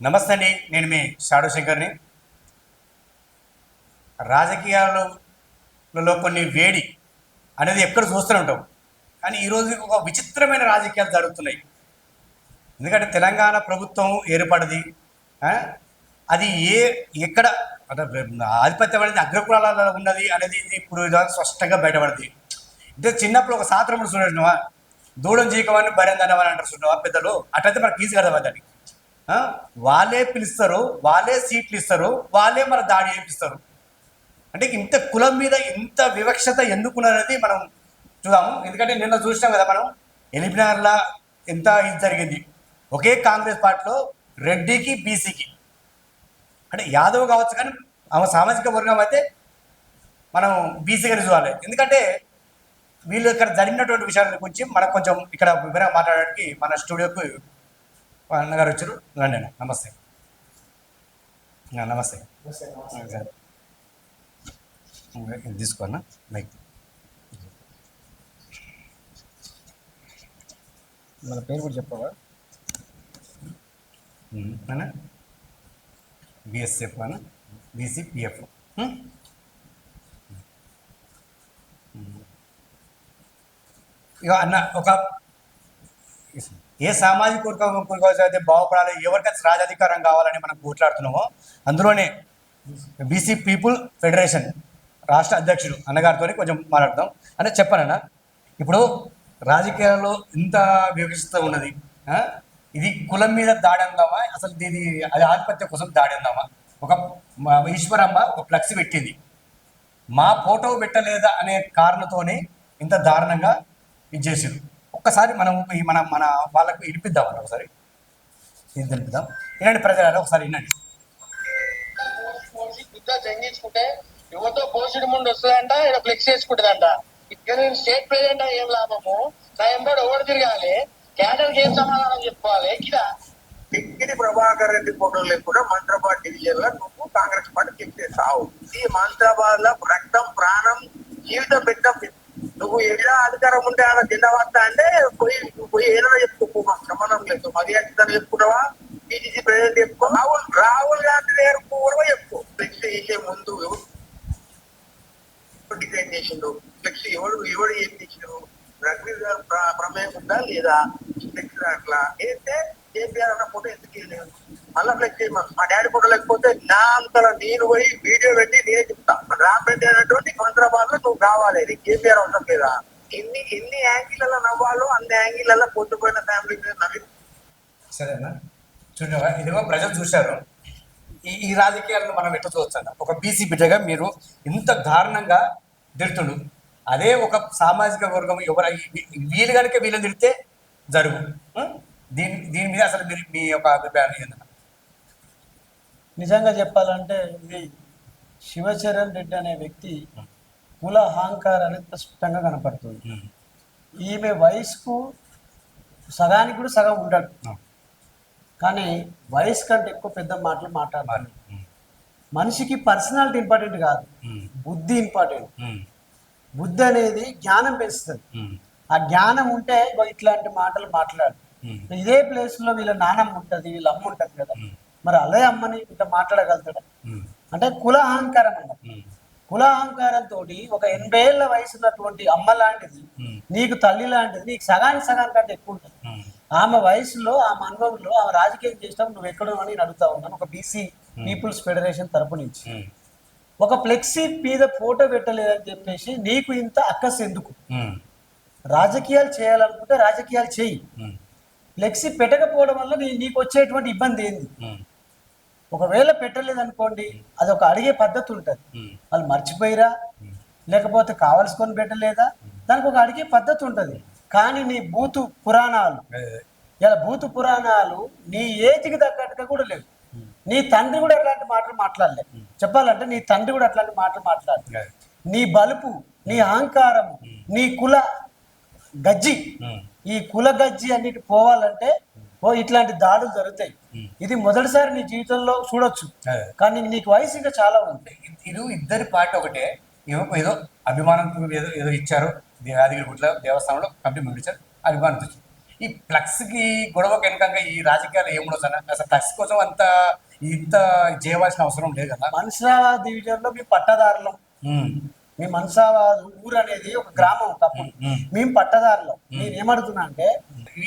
నమస్తే అండి, నేను మీ షాడో శంకర్ని. రాజకీయాలలో కొన్ని వేడి అనేది ఎక్కడ చూస్తూనే ఉంటాం. కానీ ఈరోజు ఒక విచిత్రమైన రాజకీయాలు జరుగుతున్నాయి. ఎందుకంటే తెలంగాణ ప్రభుత్వం ఏర్పడింది. అది ఎక్కడ అంటే ఆధిపత్యం అనేది అగ్రకులాలలో ఉన్నది అనేది ఇప్పుడు స్పష్టంగా బయటపడింది. అంటే చిన్నప్పుడు ఒక సాత్రముడు చూడవా, దూడం జీకమని బరేందనవని అంటారు చూడవా పెద్దలు, అట్లయితే మనకు ఈజీ కదా దాన్ని. వాళ్ళే పిలుస్తారు, వాళ్ళే సీట్లు ఇస్తారు, వాళ్ళే మన దాడి చేపిస్తారు. అంటే ఇంత కులం మీద ఇంత వివక్షత ఎందుకున్నది మనం చూద్దాము. ఎందుకంటే నిన్న చూసినాం కదా మనం, ఎలిమినార్లా ఎంత ఇది జరిగింది. ఒకే కాంగ్రెస్ పార్టీలో రెడ్డికి బీసీకి, అంటే యాదవ్ కావచ్చు కానీ ఆమె సామాజిక వర్గం అయితే మనం బీసీ గారి చూడాలి. ఎందుకంటే వీళ్ళు ఇక్కడ జరిగినటువంటి విషయాల గురించి మనకు కొంచెం ఇక్కడ వివరంగా మాట్లాడడానికి మన స్టూడియోకు అన్నగారు వచ్చారు. రండి అన్న. నమస్తే. నమస్తే సార్. తీసుకోన్నా మైక్. మన పేరు కూడా చెప్పవా? అన్న బిఎస్ఎఫ్ అన్న, బీసీపీఎఫ్. ఇక అన్న, ఒక ఏ సామాజిక వర్గం అయితే బాగుపడాలి, ఎవరికైతే రాజాధికారం కావాలని మనం పోట్లాడుతున్నామో అందులోనే బీసీ పీపుల్ ఫెడరేషన్ రాష్ట్ర అధ్యక్షుడు అన్నగారితో కొంచెం మాట్లాడతాం. అంటే చెప్పానన్నా, ఇప్పుడు రాజకీయాల్లో ఇంత వివక్షత ఉన్నది. ఇది కులం మీద దాడి అందామా, అసలు దీని అది ఆధిపత్యం కోసం దాడి అందామా? ఒక ఈశ్వరమ్మ ఒక ఫ్లెక్స్ పెట్టింది, మా ఫోటో పెట్టలేదా అనే కారణంతోనే ఇంత దారుణంగా ఇది చేసారు. ఒక్కసారి మనం మన మన వాళ్ళకు వినిపిద్దామండి, ఒకసారి ఇది తెలిపిద్దాం. వినండి ప్రజలు, ఒకసారి వినండి. జంగించుకుంటే యువతో పోషుడు ముందు వస్తుందంట, ఇక్కడ ఫ్లెక్స్ చేసుకుంటుందంట. ఇక్కడ నేను స్టేట్ ప్రెసిడెంట్ ఏం లాభము? నా ఎంబడి ఎవరు తిరగాలి? క్యాడర్కి ఏం సమాధానం చెప్పుకోవాలి? కిదా పిక్కిడి ప్రభాకర్ రెడ్డి ఫోటోలు కూడా మంత్రాబాద్ డివిజన్ లో నువ్వు కాంగ్రెస్ పార్టీ చెప్పేసావు. ఈ మంత్రాబాద్ లో రక్తం, ప్రాణం, జీవితం పెట్టం. నువ్వు ఎలా అధికారం ఉంటే అలా జిల్లా వస్తా అంటే పోయి ఏదో చెప్పుకో, మాకు సంబంధం లేదు. మర్యాద చెప్పుకుంటావా? బీజేపీ ప్రెసిడెంట్ చెప్పుకో, రాహుల్ గాంధీ పూర్వం చెప్పుకో. ఫ్లెక్స్ చేసే ముందు డిజైన్ చేసిండు, ఫ్లెక్స్ ఎవడు ఏం చేసిండు, రఘువీర్ గారు ప్రమేయం ఉందా లేదా? ఫ్లెక్స్ అట్లా వేస్తే కేసీఆర్ అన్న ఫోటో ఎందుకు వేయలేదు? మళ్ళా ఫ్లెక్స్ చేయమని మా డాడీ ఫోటో లేకపోతే నా అంతలో నేను పోయి వీడియో పెట్టి నేనే చెప్తా. రాంపేట అనేటువంటి హైదరాబాద్ లో నువ్వు కావాలి, ఇది కేసీఆర్ అవసరం లేదా? ఎన్ని యాంగిల్లో నవ్వాలో అన్ని యాంగిల్లో పొద్దుపోయిన ఫ్యామిలీ నవ్వి. సరేనా, చూడవా, ఇదిగో ప్రజలు చూశారు. ఈ రాజకీయాలను మనం ఎట్లా చూస్తాం? ఒక బీసీ బిడ్డగా మీరు ఇంత దారుణంగా తిడుతుడు, అదే ఒక సామాజిక వర్గం ఎవరు వీళ్ళు కనుక వీళ్ళని తిడితే జరుగు. దీని మీద అసలు మీరు మీ యొక్క అభిప్రాయం ఏంటన్నా? నిజంగా చెప్పాలంటే ఇది శివచరణ్ రెడ్డి అనే వ్యక్తి కుల అహంకారం అనేది స్పష్టంగా కనపడుతుంది. ఈమె వయసుకు సగానికి కూడా సగం ఉండడు, కానీ వయసు కంటే ఎక్కువ పెద్ద మాటలు మాట్లాడాలి. మనిషికి పర్సనాలిటీ ఇంపార్టెంట్ కాదు, బుద్ధి ఇంపార్టెంట్. బుద్ధి అనేది జ్ఞానం పెంచుతుంది. ఆ జ్ఞానం ఉంటే ఇట్లాంటి మాటలు మాట్లాడు. ఇదే ప్లేస్ లో వీళ్ళ నాన్నమ్మ ఉంటుంది, వీళ్ళ అమ్మ ఉంటుంది కదా, మరి అదే అమ్మని ఇట్లా మాట్లాడగలుగుతాడు అంటే కుల అహంకారం అన్నమాట. కుల అహంకారంతో ఒక 80 ఏళ్ల వయసు ఉన్నటువంటి అమ్మ లాంటిది, నీకు తల్లి లాంటిది, నీకు సగానికి కంటే ఎక్కువ ఉంటుంది. ఆమె వయసులో, ఆమె అనుభవంలో ఆమె రాజకీయం చేసినప్పుడు నువ్వు ఎక్కడో అని అడుగుతా ఉన్నాను. ఒక బీసీ పీపుల్స్ ఫెడరేషన్ తరపు నుంచి ఒక ఫ్లెక్సీ మీద ఫోటో పెట్టలేదని చెప్పేసి నీకు ఇంత అక్కస్ ఎందుకు? రాజకీయాలు చేయాలనుకుంటే రాజకీయాలు చేయి. ఫ్లెక్సీ పెట్టకపోవడం వల్ల నీకు వచ్చేటువంటి ఇబ్బంది ఏంది? ఒకవేళ పెట్టలేదనుకోండి, అది ఒక అడిగే పద్ధతి ఉంటుంది. వాళ్ళు మర్చిపోయిరా, లేకపోతే కావలసుకొని పెట్టలేదా, దానికి ఒక అడిగే పద్ధతి ఉంటుంది. కానీ నీ బూతు పురాణాలు, ఇలా బూతు పురాణాలు నీ ఏజ్కి తగ్గట్టుగా కూడా లేవు. నీ తండ్రి కూడా అట్లాంటి మాటలు మాట్లాడలే. చెప్పాలంటే నీ తండ్రి కూడా అట్లాంటి మాటలు మాట్లాడలే. నీ బలుపు, నీ అహంకారము, నీ కుల గజ్జి, ఈ కుల గజ్జి అన్నిటి పోవాలంటే ఇట్లాంటి దాడులు జరుగుతాయి. ఇది మొదటిసారి నీ జీవితంలో చూడొచ్చు, కానీ నీకు వయసు ఇంకా చాలా ఉంది. ఇది ఇద్దరి పార్టీ ఒకటే, ఏదో అభిమానం ఏదో ఇచ్చారు. యాదగిరి గుట్ల దేవస్థానంలో కమిటీ మెంబర్ ఇచ్చారు, అభిమానం ఇచ్చారు. ఈ ఫ్లక్స్కి గొడవకి వెనకంగా ఈ రాజకీయాలు ఏముండవు సార్? అసలు ఫ్లక్స్ కోసం ఇంత చేయవలసిన అవసరం లేదు కదా. మనసాబాద్ డివిజన్ లో మీ పట్టదారులం, మీ మనసాబాద్ ఊరు అనేది ఒక గ్రామం ఒకప్పుడు, మేము పట్టదారులం. నేను ఏమడుతున్నా అంటే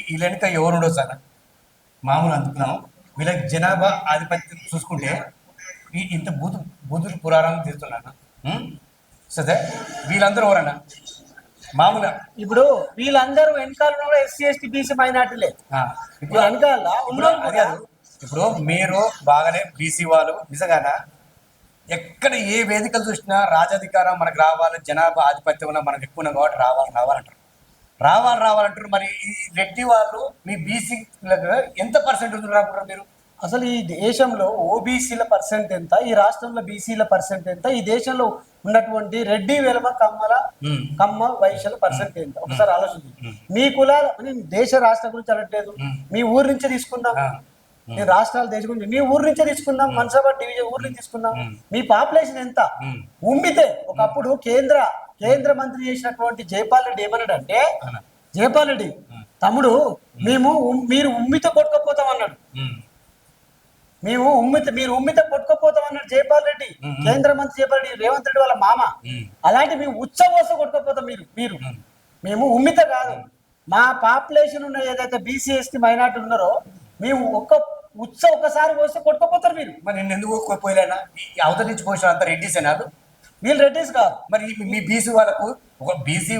వీళ్ళ వెనుక ఎవరు ఉండవు సార్? మామూలు అనుకున్నాం, వీళ్ళ జనాభా ఆధిపత్యం చూసుకుంటే ఇంత బూతులు పురాణం తీరుతున్నాను. సరే, వీళ్ళందరూ ఎవరన్నా మామూలుగా ఇప్పుడు వీళ్ళందరూ వెనకాల ఎస్సీ ఎస్టీ బీసీ మైనార్టీలే. ఇప్పుడు వెనకాల అది కాదు, ఇప్పుడు మీరు బాగానే బీసీ వాళ్ళు నిజంగానా ఎక్కడ ఏ వేదికలు చూసినా రాజాధికారం మనకు రావాలి, జనాభా ఆధిపత్యం వల్ల మనకు ఎక్కువ ఉన్నాం కాబట్టి రావాలంటారు. రావాలంటారు. మరి ఈ రెడ్డి వాళ్ళు మీ బీసీ ఎంత పర్సెంట్ అనుకుంటారు మీరు? అసలు ఈ దేశంలో ఓబీసీల పర్సెంట్ ఎంత, ఈ రాష్ట్రంలో బీసీల పర్సెంట్ ఎంత, ఈ దేశంలో ఉన్నటువంటి రెడ్డి వెలమ కమ్మ వైశ్యుల పర్సెంట్ ఎంత ఒకసారి ఆలోచించండి. మీ కులాల దేశ రాష్ట్రం గురించి అనట్లేదు, మీ ఊరు నుంచే తీసుకుందాం. నేను రాష్ట్రాల దేశం గురించి మీ ఊరు నుంచే తీసుకుందాం, మనసాబాద్ డివిజన్ ఊరు నుంచి తీసుకుందాం. మీ పాపులేషన్ ఎంత ఉమ్మితే ఒకప్పుడు కేంద్ర మంత్రి చేసినటువంటి జైపాల్ రెడ్డి ఏమన్నాడంటే, జైపాల్ రెడ్డి తమ్ముడు మీరు ఉమ్మితే కొట్టుకపోతాం అన్నాడు. మీరు ఉమ్మితే కొట్టుకపోతాం అన్నాడు జైపాల్ రెడ్డి, కేంద్ర మంత్రి జైపాల్ రెడ్డి, రేవంత్ రెడ్డి వాళ్ళ మామ. అలాంటి మేము ఉచ్చవోస కొట్టుకపోతాం. మేము ఉమ్మిత కాదు, మా పాపులేషన్ ఉన్న ఏదైతే బీసీ ఎస్టీ మైనార్టీ ఉన్నారో మేము ఒక్కసారి పోస్తే కొట్టుకపోతారు మీరు. మరి నేను ఎందుకు పోయలేనా? అవతల నుంచి పోసిన అంత రెడ్డిస్ అన్నారు, వీళ్ళు రెడ్డిస్ కాదు. మరి మీ బీసీ వాళ్ళకు ఒక బీసీ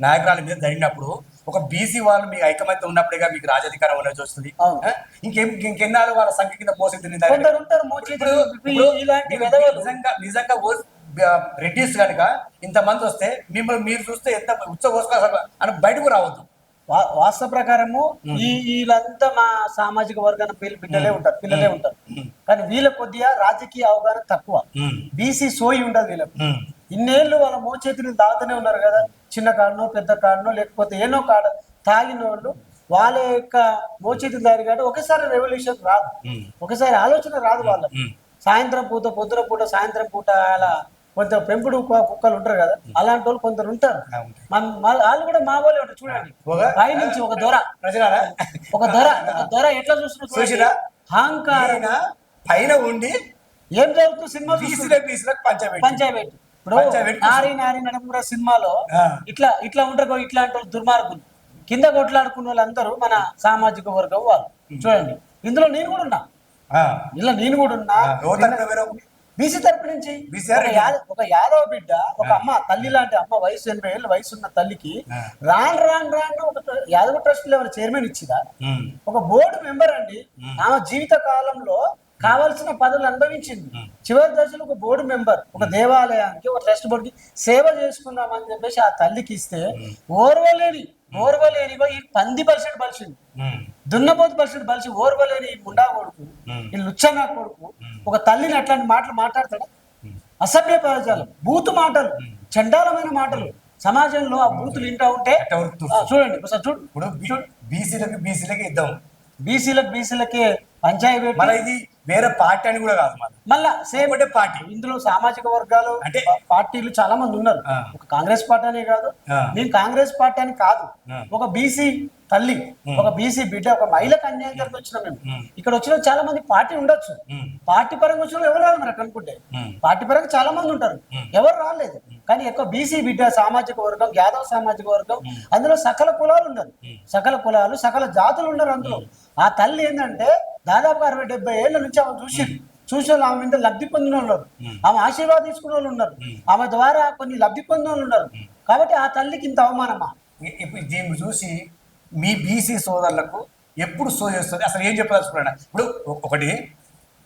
నాయకురాల మీద జరిగినప్పుడు ఒక బీసీ వాళ్ళు మీ ఐకమత్యం ఉన్నప్పుడేగా మీకు రాజాధికారం అనేది వస్తుంది. ఇంకెన్నాళ్ళు వాళ్ళ సంఖ్య కింద మోసం నిజంగా రెడ్డిస్ కనుక ఇంతమంది వస్తే మిమ్మల్ని మీరు చూస్తే ఎంత ఉత్సవం అని బయటకు రావద్దు. వాస్తవ ప్రకారము వీళ్ళంతా మా సామాజిక వర్గాల పిల్లలే ఉంటారు. కానీ వీళ్ళ కొద్దిగా రాజకీయ అవగాహన తక్కువ, బీసీ సోయి ఉండదు వీళ్ళకు. ఇన్నేళ్ళు వాళ్ళ మోచేతిని తాగుతూనే ఉన్నారు కదా, చిన్న కాడనో పెద్ద కాడనో లేకపోతే ఏనో కాడ తాగిన వాళ్ళు వాళ్ళ యొక్క మోచేతిని తాగి కాదు. ఒకసారి రెవల్యూషన్ రాదు, ఒకసారి ఆలోచన రాదు వాళ్ళకి. సాయంత్రం పూట పొద్దున పూట సాయంత్రం పూట అలా కొంత పెంపుడు కుక్కలు ఉంటారు కదా, అలాంటి వాళ్ళు కొందరు ఉంటారు. వాళ్ళు కూడా మా వాళ్ళే ఉంటారు. చూడండి, పై నుంచి ఒక దొర ఎట్లా చూస్తున్నా అహంకారం పైన ఉండి ఏం జరుగుతుంది సినిమా పంచాయతీ. ఇప్పుడు నారీ నడుముర సినిమాలో ఇట్లా ఉంటారు ఇట్లాంటి వాళ్ళు దుర్మార్గులు, కింద కొట్లాడుకున్న వాళ్ళందరూ మన సామాజిక వర్గం వాళ్ళు. చూడండి, ఇందులో నేను కూడా ఉన్నా బీసీ తరపు నుంచి. ఒక యాదవ బిడ్డ, ఒక అమ్మ తల్లి లాంటి అమ్మ, వయసు 80 ఏళ్ళ వయసు ఉన్న తల్లికి రాను ఒక యాదవ ట్రస్ట్ లెవెల్ చైర్మన్ ఇచ్చిదా, ఒక బోర్డు మెంబర్ అండి. ఆమె జీవిత కాలంలో కావాల్సిన పదవులు అనుభవించింది. చివరి దశలో ఒక బోర్డు మెంబర్, ఒక దేవాలయానికి, ఒక ట్రస్ట్ బోర్డుకి సేవ చేసుకుందామని చెప్పేసి ఆ తల్లికి ఇస్తే ఓర్వలేని ఈ పంది పరిషత్ బలిసింది, దున్నపోతు పరిషత్ బలిసి ఓర్వలేని ఈ ముండా కొడుకు, ఈ లుచ్చనా కొడుకు ఒక తల్లిని అట్లాంటి మాటలు మాట్లాడతాడు. అసభ్య పదజాలం, బూతు మాటలు, చండాలమైన మాటలు సమాజంలో ఆ బూతులు వింటా ఉంటే చూడండి. బీసీలకి ఇద్దాం, బీసీలకే పంచాయతీ. ఇది వేరే పార్టీ అని కూడా కాదు, మళ్ళా సేమ్ ఒకటే పార్టీ. ఇందులో సామాజిక వర్గాలు అంటే పార్టీలు చాలా మంది ఉన్నారు. ఒక కాంగ్రెస్ పార్టీ అనే కాదు, మేము కాంగ్రెస్ పార్టీ అని కాదు, ఒక బీసీ తల్లి, ఒక బీసీ బిడ్డ, ఒక మహిళకు అన్యాయం జరిగి వచ్చినాం మేము. ఇక్కడ వచ్చిన చాలా మంది పార్టీ ఉండొచ్చు, పార్టీ పరంగా వచ్చిన ఎవరు రాదు మనకు అనుకుంటే. పార్టీ పరంగా చాలా మంది ఉంటారు, ఎవరు రాలేదు. కానీ ఎక్కువ బీసీ బిడ్డ సామాజిక వర్గం, యాదవ్ సామాజిక వర్గం, అందులో సకల కులాలు ఉన్నారు, సకల జాతులు ఉన్నారు అందులో. ఆ తల్లి ఏంటంటే దాదాపు 60-70 ఏళ్ల నుంచి ఆమె చూసి ఆమె మీద లబ్ధి పొందిన వాళ్ళు ఉన్నారు, ఆమె ఆశీర్వాదం తీసుకున్న వాళ్ళు ఉన్నారు, ఆమె ద్వారా కొన్ని లబ్ధి పొందిన వాళ్ళు ఉన్నారు. కాబట్టి ఆ తల్లికి ఇంత అవమానమా? ఇప్పుడు దీన్ని చూసి మీ బీసీ సోదరులకు ఎప్పుడు సో చేస్తుంది? అసలు ఏం చెప్పదలుచుకున్నా? ఇప్పుడు ఒకటి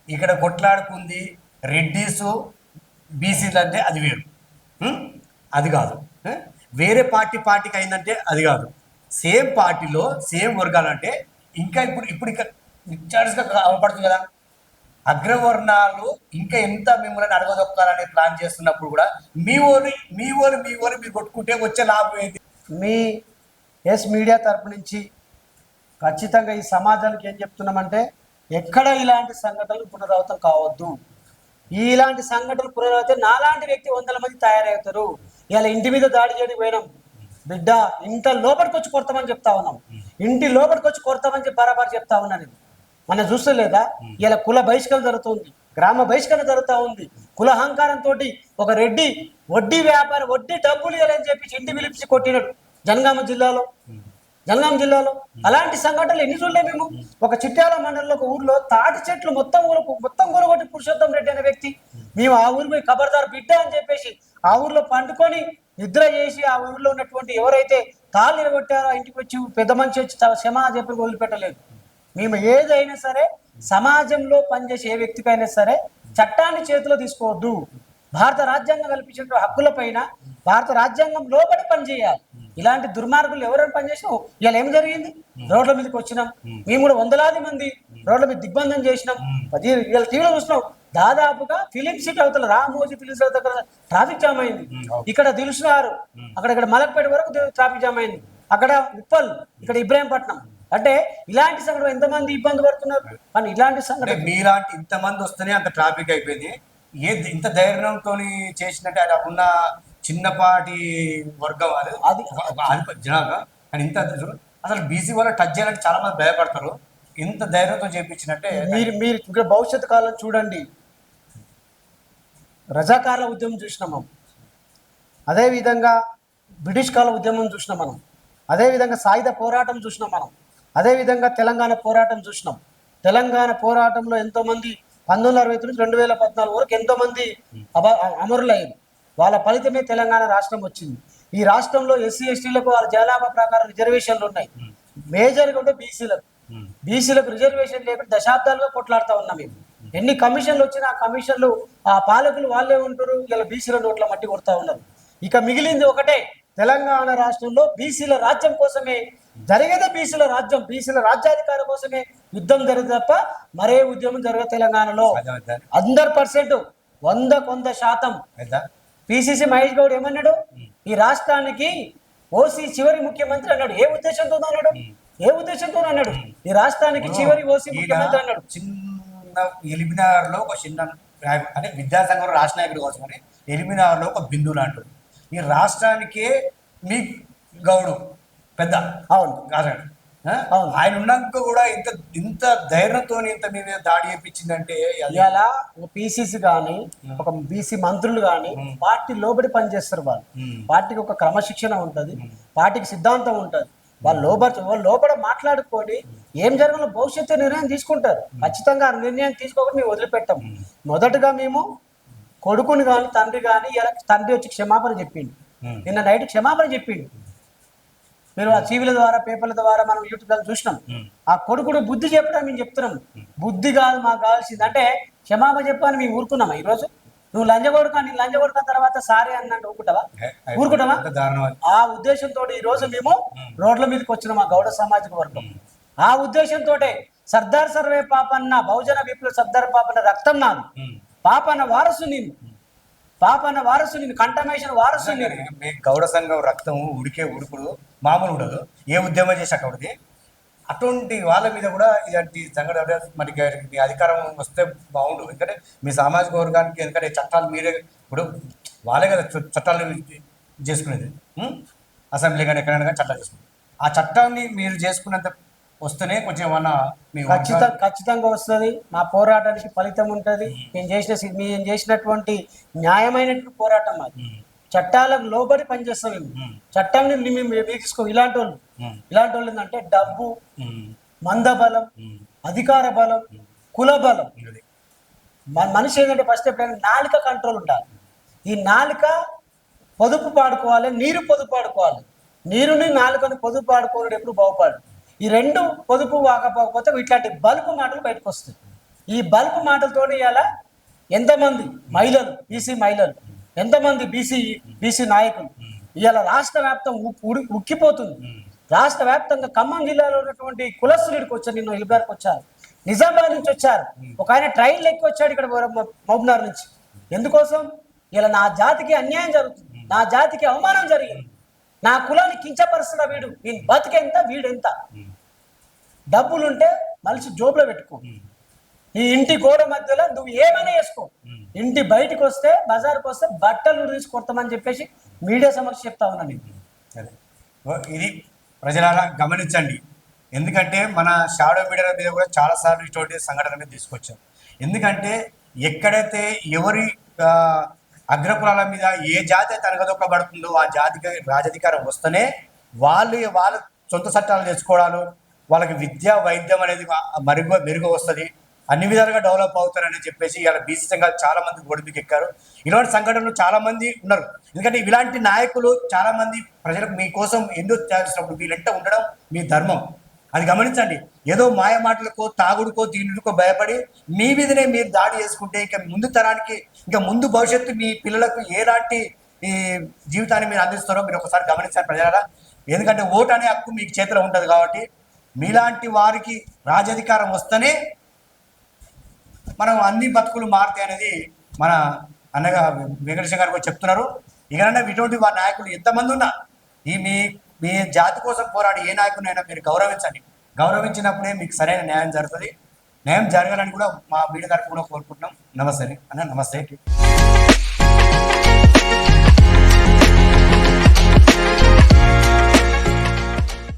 ఇక్కడ కొట్లాడుకుంది రెడ్డిసు బీసీలు అంటే అది వేరు, అది కాదు. వేరే పార్టీకి అయిందంటే అది కాదు. సేమ్ పార్టీలో సేమ్ వర్గాలు అంటే ఇంకా ఇప్పుడు ఇక్కడ రిచార్జ్గా అవపడుతుంది కదా. అగ్రవర్ణాలు ఇంకా ఎంత మిమ్మల్ని అడగదొక్కాలనే ప్లాన్ చేస్తున్నప్పుడు కూడా మీ ఓరు మీరు కొట్టుకుంటే వచ్చే లాభం ఏంటి? మీ మీడియా తరపు నుంచి ఖచ్చితంగా ఈ సమాజానికి ఏం చెప్తున్నామంటే, ఎక్కడ ఇలాంటి సంఘటనలు పునరావృతం కావద్దు. ఇలాంటి సంఘటనలు పునరావృతం నాలాంటి వ్యక్తి 100 మంది తయారవుతారు. ఇలా ఇంటి మీద దాడి చేయడానికి పోయినాం బిడ్డ, ఇంత లోపలికి వచ్చి కొడతామని చెప్తా ఉన్నాం. ఇంటి లోపలికి వచ్చి కొడతామని చెప్పి బరాబర్ చెప్తా ఉన్నాను నేను. మనం చూస్తలేదా ఇలా కుల బహిష్కరణ జరుగుతుంది, గ్రామ బహిష్కరణ జరుగుతూ ఉంది. కుల అహంకారంతో ఒక రెడ్డి వడ్డీ వ్యాపారం వడ్డీ డబ్బులు ఇవ్వాలని చెప్పి ఇంటి పిలిపించి కొట్టినాడు జనగామ జిల్లాలో. అలాంటి సంఘటనలు ఎన్ని చూడలే మేము. ఒక చిట్యాల మండలంలో ఒక ఊర్లో తాటి చెట్లు మొత్తం కూలగొట్టి పురుషోత్తం రెడ్డి అనే వ్యక్తి, మేము ఆ ఊరు పోయి ఖబర్దార్ బిడ్డ అని చెప్పేసి ఆ ఊర్లో పండుకొని నిద్ర చేసి ఆ ఊర్లో ఉన్నటువంటి ఎవరైతే తాళ్ళు నిలబెట్టారో ఇంటికి వచ్చి పెద్ద మనిషి వచ్చి క్షమా చెప్పి వదిలిపెట్టలేదు. మేము ఏదైనా సరే సమాజంలో పనిచేసే ఏ వ్యక్తికైనా సరే చట్టాన్ని చేతిలో తీసుకోవద్దు. భారత రాజ్యాంగం కల్పించిన హక్కుల పైన భారత రాజ్యాంగం లోబడి పనిచేయాలి. ఇలాంటి దుర్మార్గులు ఎవరైనా పనిచేసినాం. ఇవాళ ఏం జరిగింది? రోడ్ల మీదకి వచ్చినాం, మేము కూడా వందలాది మంది రోడ్ల మీద దిగ్బంధం చేసినాం. ఇవాళ టీవీలో చూసినాం, దాదాపుగా ఫిలిం సిటీ అవతల రామోజీ ఫిలిం సిటీ అవతల ట్రాఫిక్ జామ్ అయింది. ఇక్కడ దిల్సునార్ అక్కడ మలక్పేట వరకు ట్రాఫిక్ జామ్ అయింది. అక్కడ ఉప్పల్, ఇక్కడ ఇబ్రాహీంపట్నం. అంటే ఇలాంటి సంఘటన ఎంతమంది ఇబ్బంది పడుతున్నారు. కానీ ఇలాంటి సంఘటన మీలాంటి ఇంతమంది వస్తేనే అంత ట్రాఫిక్ అయిపోయింది. ఇంత ధైర్యంతో చేసినట్టే అలా ఉన్న చిన్నపాటి వర్గం అది జనాభా. కానీ ఇంత అసలు బీసీ వాళ్ళు టచ్ చేయాలంటే చాలా మంది భయపడతారు. ఇంత ధైర్యంతో చేయించినట్టే మీరు ఇంకా భవిష్యత్తు కాలం చూడండి. రజాకార్ల ఉద్యమం చూసినాం మనం, అదేవిధంగా బ్రిటిష్ కాల ఉద్యమం చూసినాం మనం, అదేవిధంగా సాయుధ పోరాటం చూసినాం మనం, అదేవిధంగా తెలంగాణ పోరాటం చూసినాం. తెలంగాణ పోరాటంలో ఎంతోమంది 1969 నుంచి 2014 వరకు ఎంతోమంది అమరులయ్యారు. వాళ్ళ ఫలితమే తెలంగాణ రాష్ట్రం వచ్చింది. ఈ రాష్ట్రంలో ఎస్సీ ఎస్టీలకు వాళ్ళ జనాభా ప్రకారం రిజర్వేషన్లు ఉన్నాయి. మేజర్గా ఉంటే బీసీలకు రిజర్వేషన్ లేకుండా దశాబ్దాలుగా కొట్లాడుతూ ఉన్నాం మేము. ఎన్ని కమిషన్లు వచ్చినా ఆ కమిషన్లు ఆ పాలకులు వాళ్ళే ఉంటారు. ఇలా బీసీల నోట్ల మట్టి కొడతా ఉన్నారు. ఇక మిగిలింది ఒకటే, తెలంగాణ రాష్ట్రంలో బీసీల రాజ్యం కోసమే జరిగేదే బీసీల రాజ్యం, బీసీల రాజ్యాధికారం కోసమే యుద్ధం జరిగింది తప్ప మరే ఉద్యమం జరగదు తెలంగాణలో. 100%, 100% పిసిసి మహేష్ గౌడ్ ఏమన్నాడు? ఈ రాష్ట్రానికి ఓసీ చివరి ముఖ్యమంత్రి అన్నాడు. ఏ ఉద్దేశంతో అన్నాడు? ఈ రాష్ట్రానికి చివరి ఓసీ ముఖ్యమంత్రి అన్నాడు. చిన్న ఎలిమినార్ లో ఒక చిన్న అంటే విద్యాసంఘం రాష్ట్ర నాయకుడి కోసమని ఎలిమినార్ లో ఒక బిందువు లాంటి ఈ రాష్ట్రానికే మీ గౌడు పెద్ద. అవును, ఆయన ఉన్నాక కూడా ఇంత ధైర్యంతో ఇంత మీద దాడి చేయించిందంటే ఇలా ఒక పిసిసి కానీ ఒక బీసీ మంత్రులు కానీ పార్టీ లోబడి పనిచేస్తారు. వాళ్ళు పార్టీకి ఒక క్రమశిక్షణ ఉంటుంది, పార్టీకి సిద్ధాంతం ఉంటుంది. వాళ్ళు లోపల మాట్లాడుకొని ఏం జరగాలో భవిష్యత్తు నిర్ణయం తీసుకుంటారు. ఖచ్చితంగా ఆ నిర్ణయం తీసుకోకుండా మేము వదిలిపెట్టాం. మొదటగా మేము కొడుకుని కానీ తండ్రి కానీ ఇలా తండ్రి వచ్చి క్షమాపణ చెప్పిండు. నిన్న నైట్ క్షమాపణ చెప్పిండు. మీరు ఆ టీవీల ద్వారా పేపర్ల ద్వారా మనం యూట్యూబ్ చూసినాం. ఆ కొడుకుడు బుద్ధి చెప్పడం మేము చెప్తున్నాం. బుద్ధి కాదు మాకు కావాల్సింది. అంటే క్షమాపణ చెప్పని మేము ఊరుకున్నామా? ఈరోజు నువ్వు లంజగొడుక తర్వాత సారీ అన్నట్టు ఊరుకుంటావా? ఆ ఉద్దేశంతో ఈ రోజు మేము రోడ్ల మీదకి వచ్చినాం. ఆ గౌడ సామాజిక వర్గం ఆ ఉద్దేశంతో సర్దార్ సర్వే పాపన్న బహుజన విప్లవ సర్దార్ పాపన్న రక్తం నాది, పాపన్న వారసు నేను కంటమేషన్ వారసు. మీ గౌడ సంఘం రక్తం ఉడుకుడు మామూలు ఉండదు. ఏ ఉద్యమం చేశాక ఒకటి అటువంటి వాళ్ళ మీద కూడా ఇలాంటి సంఘటన మరి మీ అధికారం వస్తే బాగుండు. ఎందుకంటే మీ సామాజిక వర్గానికి ఎందుకంటే చట్టాలు మీరే ఇప్పుడు వాళ్ళే కదా చట్టాలు చేసుకునేది. అసెంబ్లీ కానీ ఎక్కడైనా కానీ చట్టాలు చేసుకునేది. ఆ చట్టాన్ని మీరు చేసుకున్నంత వస్తేనే కొంచెం ఏమన్నా ఖచ్చితంగా వస్తుంది. మా పోరాటానికి ఫలితం ఉంటుంది. మేము చేసినటువంటి న్యాయమైనటువంటి పోరాటం అది. చట్టాలకు లోబడి పనిచేస్తాం మేము. చట్టాన్ని మేము తీసుకో. ఇలాంటి వాళ్ళు ఏంటంటే డబ్బు, మందబలం, అధికార బలం, కుల బలం. మనిషి ఏంటంటే ఫస్ట్ ఎప్పుడైనా నాలుక కంట్రోల్ ఉండాలి. ఈ నాలుక పొదుపు పాడుకోవాలి, నీరు పొదుపు పాడుకోవాలి. నీరుని నాలుకని పొదుపు పాడుకోవడం ఎప్పుడు బాగుపడు. ఈ రెండు పొదుపు వాకపోతే ఇట్లాంటి బల్బు మాటలు బయటకు వస్తాయి. ఈ బల్బు మాటలతో ఇలా ఎంతమంది మహిళలు, బీసీ మహిళలు, ఎంతమంది బీసీ నాయకులు ఇవాళ రాష్ట్ర వ్యాప్తం ఉక్కిపోతుంది. రాష్ట్ర వ్యాప్తంగా ఖమ్మం జిల్లాలో ఉన్నటువంటి కులస్తుడికి వచ్చారు. నిన్న ఇల్బార్కి వచ్చారు, నిజామాబాద్ నుంచి వచ్చారు. ఒక ఆయన ట్రైన్ ఎక్కి వచ్చాడు ఇక్కడ మహబూబ్నగర్ నుంచి. ఎందుకోసం? ఇలా నా జాతికి అన్యాయం జరుగుతుంది, నా జాతికి అవమానం జరిగింది, నా కులాన్ని కించపరుస్తున్న వీడు, నేను బతికెంత వీడెంత. డబ్బులుంటే మనిషి జోబులో పెట్టుకో. ఈ ఇంటి గోడ మధ్యలో నువ్వు ఏమైనా వేసుకో. ఇంటి బయటకు వస్తే బజార్కి వస్తే బట్టలు తీసి కొడతామని చెప్పేసి మీడియా సమక్ష చెప్తా ఉన్నాను. ఇది ప్రజలారా గమనించండి. ఎందుకంటే మన షాడో మీడియా మీద కూడా చాలాసార్లు ఇటువంటి సంఘటన మీద తీసుకొచ్చాం. ఎందుకంటే ఎక్కడైతే ఎవరి ఆ, అగ్రకులాల మీద ఏ జాతి అయితే అనగదొక్కబడుతుందో ఆ జాతికి రాజధికారం వస్తేనే వాళ్ళ సొంత చట్టాలు తెచ్చుకోవడాలు, వాళ్ళకి విద్య వైద్యం అనేది మెరుగు వస్తుంది, అన్ని విధాలుగా డెవలప్ అవుతారని చెప్పేసి ఇలా బీసీ సంఘాలు చాలా మంది ఒడిపికి ఎక్కారు. ఇలాంటి సంఘటనలు చాలా మంది ఉన్నారు. ఎందుకంటే ఇలాంటి నాయకులు చాలా మంది ప్రజలకు మీకోసం ఎందుకు చేస్తున్నప్పుడు వీళ్ళంట ఉండడం మీ ధర్మం, అది గమనించండి. ఏదో మాయ మాటలకో తాగుడుకో తిండుకో భయపడి మీ మీదనే మీరు దాడి చేసుకుంటే ఇక ముందు తరానికి, ఇంకా ముందు భవిష్యత్తు మీ పిల్లలకు ఎలాంటి ఈ జీవితాన్ని మీరు అందిస్తారో మీరు ఒకసారి గమనించాలి ప్రజలారా. ఎందుకంటే ఓటు అనే హక్కు మీకు చేతిలో ఉంటుంది కాబట్టి మీలాంటి వారికి రాజధికారం వస్తేనే మనం అన్ని బతుకులు మారుతాయి అనేది మన అన్నగా వెంకటేశ్వర గారు కూడా చెప్తున్నారు. ఇకనైనా ఇటువంటి వారి నాయకులు ఎంతమంది ఉన్నా ఈ మీ జాతి కోసం పోరాడి ఏ నాయకునైనా మీరు గౌరవించండి. గౌరవించినప్పుడే మీకు సరైన న్యాయం జరుగుతుంది. న్యాయం జరగాలని కూడా మా మీడియా తరఫున కూడా కోరుకుంటున్నాం. నమస్తే అన్న, నమస్తే.